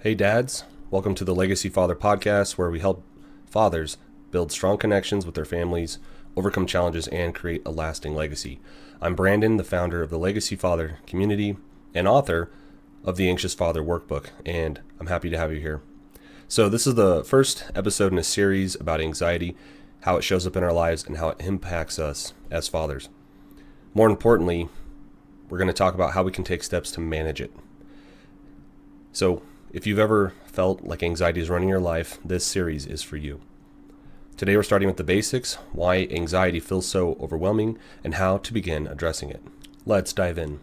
Hey dads, welcome to the Legacy Father podcast where we help fathers build strong connections with their families, overcome challenges, and create a lasting legacy. I'm Brandon, the founder of the Legacy Father community and author of the Anxious Father workbook, and I'm happy to have you here. So this is the first episode in a series about anxiety, how it shows up in our lives, and how it impacts us as fathers. More importantly, we're going to talk about how we can take steps to manage it. So if you've ever felt like anxiety is running your life, this series is for you. Today we're starting with the basics, why anxiety feels so overwhelming, and how to begin addressing it. Let's dive in.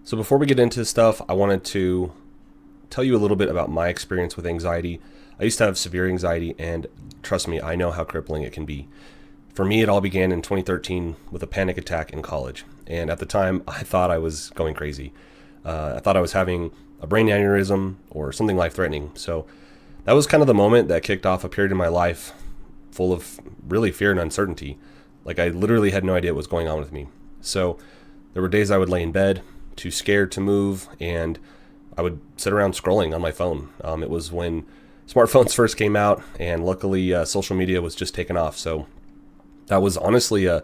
So before we get into stuff, I wanted to tell you a little bit about my experience with anxiety. I used to have severe anxiety, and trust me, I know how crippling it can be. For me, it all began in 2013 with a panic attack in college. And at the time, I thought I was going crazy. I thought I was having a brain aneurysm or something life-threatening. So that was kind of the moment that kicked off a period in my life full of really fear and uncertainty. Like I literally had no idea what was going on with me. So there were days I would lay in bed, too scared to move, and I would sit around scrolling on my phone. It was when smartphones first came out, and luckily social media was just taking off. So that was honestly a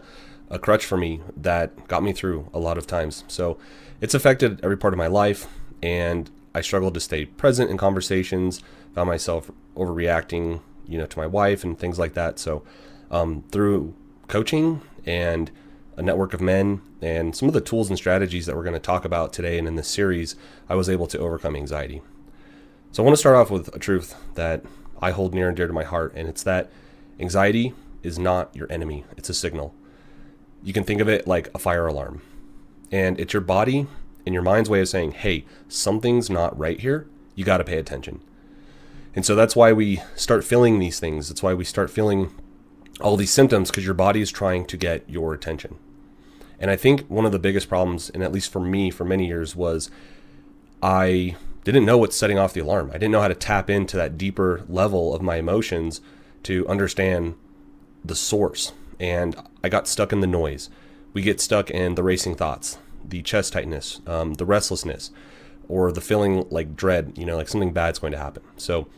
crutch for me that got me through a lot of times. So it's affected every part of my life, and I struggled to stay present in conversations, found myself overreacting, to my wife and things like that. So through coaching and a network of men and some of the tools and strategies that we're going to talk about today and in this series, I was able to overcome anxiety. So I want to start off with a truth that I hold near and dear to my heart, and it's that anxiety is not your enemy. It's a signal. You can think of it like a fire alarm, and it's your body and your mind's way of saying, hey, something's not right here. You got to pay attention. And so that's why we start feeling these things. That's why we start feeling all these symptoms, because your body is trying to get your attention. And I think one of the biggest problems, and at least for me for many years, was I didn't know what's setting off the alarm. I didn't know how to tap into that deeper level of my emotions to understand the source. And I got stuck in the noise. We get stuck in the racing thoughts, the chest tightness, the restlessness, or the feeling like dread, like something bad's going to happen. So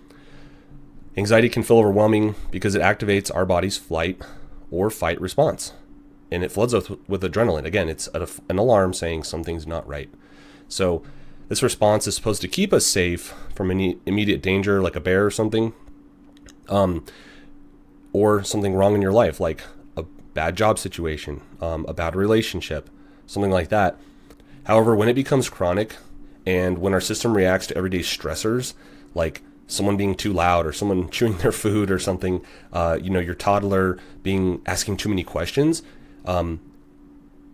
anxiety can feel overwhelming because it activates our body's flight or fight response, and it floods us with adrenaline. Again, it's an alarm saying something's not right. So this response is supposed to keep us safe from any immediate danger, like a bear or something, or something wrong in your life, like a bad job situation, a bad relationship, something like that. However, when it becomes chronic and when our system reacts to everyday stressors, like someone being too loud or someone chewing their food or something, your toddler asking too many questions,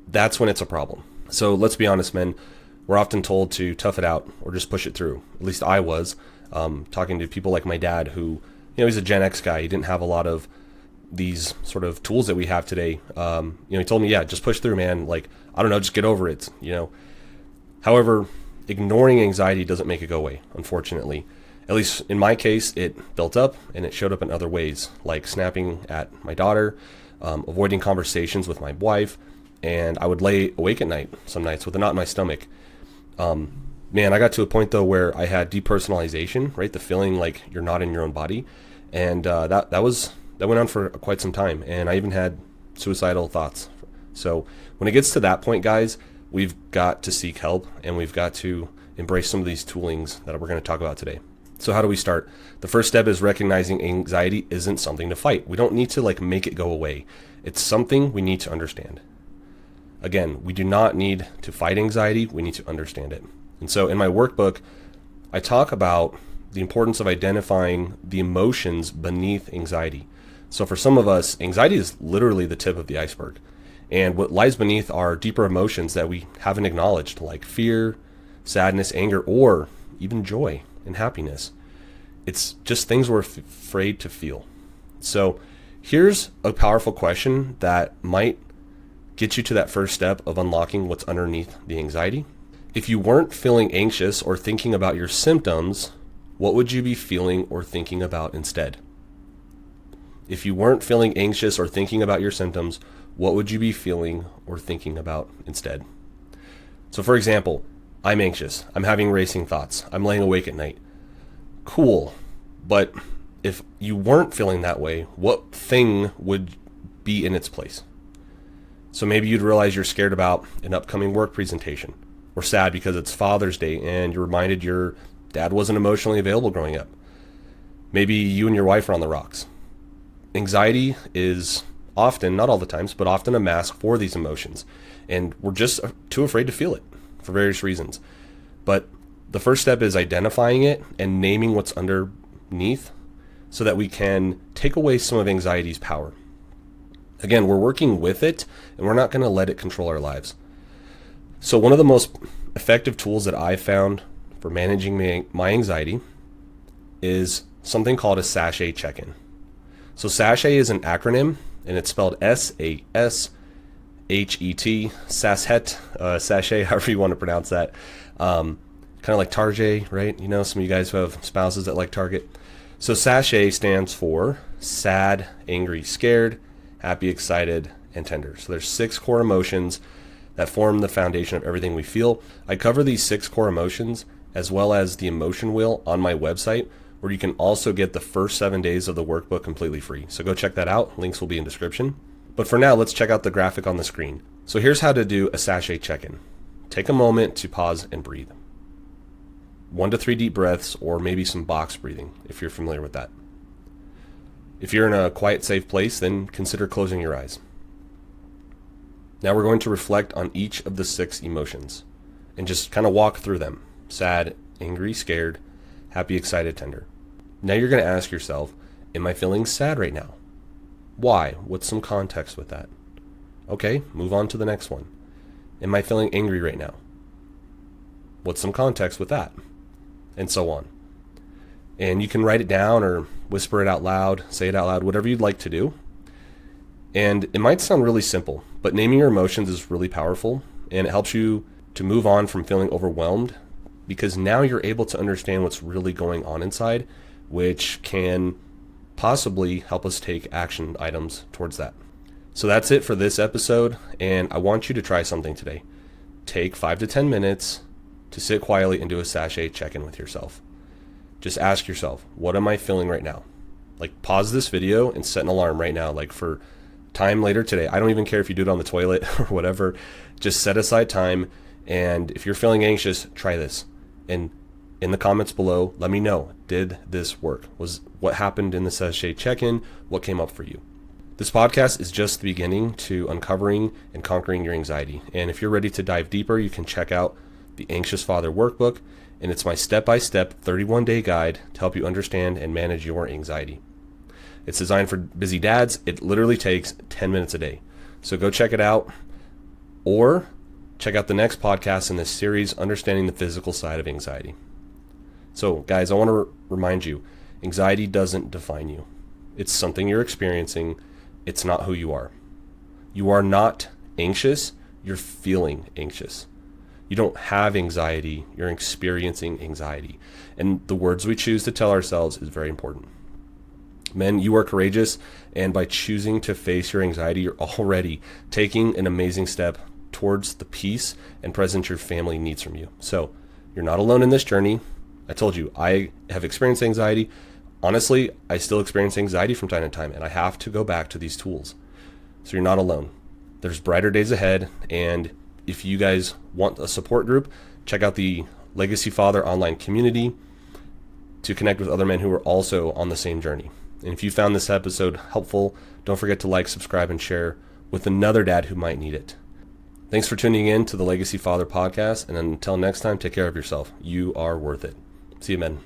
that's when it's a problem. So let's be honest, men, we're often told to tough it out or just push it through. At least I was, talking to people like my dad who, he's a Gen X guy. He didn't have a lot of these sort of tools that we have today. He told me, just push through, man. Like, I don't know, just get over it, However, ignoring anxiety doesn't make it go away, unfortunately. At least in my case, it built up and it showed up in other ways, like snapping at my daughter, avoiding conversations with my wife, and I would lay awake at night some nights with a knot in my stomach. I got to a point though where I had depersonalization, right? The feeling like you're not in your own body. And that went on for quite some time. And I even had suicidal thoughts. So when it gets to that point, guys, we've got to seek help, and we've got to embrace some of these toolings that we're going to talk about today. So how do we start? The first step is recognizing anxiety isn't something to fight. We don't need to make it go away. It's something we need to understand. Again, we do not need to fight anxiety. We need to understand it. And so in my workbook, I talk about the importance of identifying the emotions beneath anxiety. So for some of us, anxiety is literally the tip of the iceberg. And what lies beneath are deeper emotions that we haven't acknowledged, like fear, sadness, anger, or even joy and happiness. It's just things we're afraid to feel. So here's a powerful question that might get you to that first step of unlocking what's underneath the anxiety. If you weren't feeling anxious or thinking about your symptoms, what would you be feeling or thinking about instead? If you weren't feeling anxious or thinking about your symptoms, what would you be feeling or thinking about instead? So for example, I'm anxious. I'm having racing thoughts. I'm laying awake at night. Cool. But if you weren't feeling that way, what thing would be in its place? So maybe you'd realize you're scared about an upcoming work presentation, or sad because it's Father's Day and you're reminded your dad wasn't emotionally available growing up. Maybe you and your wife are on the rocks. Anxiety is often, not all the times, but often a mask for these emotions. And we're just too afraid to feel it for various reasons. But the first step is identifying it and naming what's underneath so that we can take away some of anxiety's power. Again, we're working with it and we're not going to let it control our lives. So one of the most effective tools that I've found for managing my anxiety is something called a SASHET Check-In. So SASHET is an acronym, and it's spelled SASHET, SASHET, however you want to pronounce that. Kind of like Target, right? You know, some of you guys who have spouses that like Target. So SASHET stands for sad, angry, scared, happy, excited, and tender. So there's 6 core emotions that form the foundation of everything we feel. I cover these 6 core emotions as well as the emotion wheel on my website, where you can also get the first 7 days of the workbook completely free. So go check that out. Links will be in description. But for now, let's check out the graphic on the screen. So here's how to do a SASHET check-in. Take a moment to pause and breathe. 1 to 3 deep breaths, or maybe some box breathing, if you're familiar with that. If you're in a quiet, safe place, then consider closing your eyes. Now we're going to reflect on each of the 6 emotions and just kind of walk through them. Sad, angry, scared, happy, excited, tender. Now you're going to ask yourself, am I feeling sad right now? Why? What's some context with that? Okay, move on to the next one. Am I feeling angry right now? What's some context with that? And so on. And you can write it down or whisper it out loud, say it out loud, whatever you'd like to do. And it might sound really simple, but naming your emotions is really powerful, and it helps you to move on from feeling overwhelmed, because now you're able to understand what's really going on inside, which can possibly help us take action items towards that. So that's it for this episode, and I want you to try something today. Take 5 to 10 minutes to sit quietly and do a SASHET check-in with yourself. Just ask yourself, what am I feeling right now? Like, pause this video and set an alarm right now, like for time later today. I don't even care if you do it on the toilet or whatever. Just set aside time, and if you're feeling anxious, try this. And in the comments below, let me know, did this work? Was what happened in the SASHET check-in, what came up for you? This podcast is just the beginning to uncovering and conquering your anxiety. And if you're ready to dive deeper, you can check out the Anxious Father Workbook, and it's my step-by-step 31-day guide to help you understand and manage your anxiety. It's designed for busy dads. It literally takes 10 minutes a day. So go check it out, or check out the next podcast in this series, Understanding the Physical Side of Anxiety. So guys, I want to remind you, anxiety doesn't define you. It's something you're experiencing. It's not who you are. You are not anxious. You're feeling anxious. You don't have anxiety. You're experiencing anxiety. And the words we choose to tell ourselves is very important. Men, you are courageous, and by choosing to face your anxiety, you're already taking an amazing step towards the peace and presence your family needs from you. So you're not alone in this journey. I told you, I have experienced anxiety. Honestly, I still experience anxiety from time to time, and I have to go back to these tools. So you're not alone. There's brighter days ahead, and if you guys want a support group, check out the Legacy Father online community to connect with other men who are also on the same journey. And if you found this episode helpful, don't forget to like, subscribe, and share with another dad who might need it. Thanks for tuning in to the Legacy Father podcast, and until next time, take care of yourself. You are worth it. See you, men.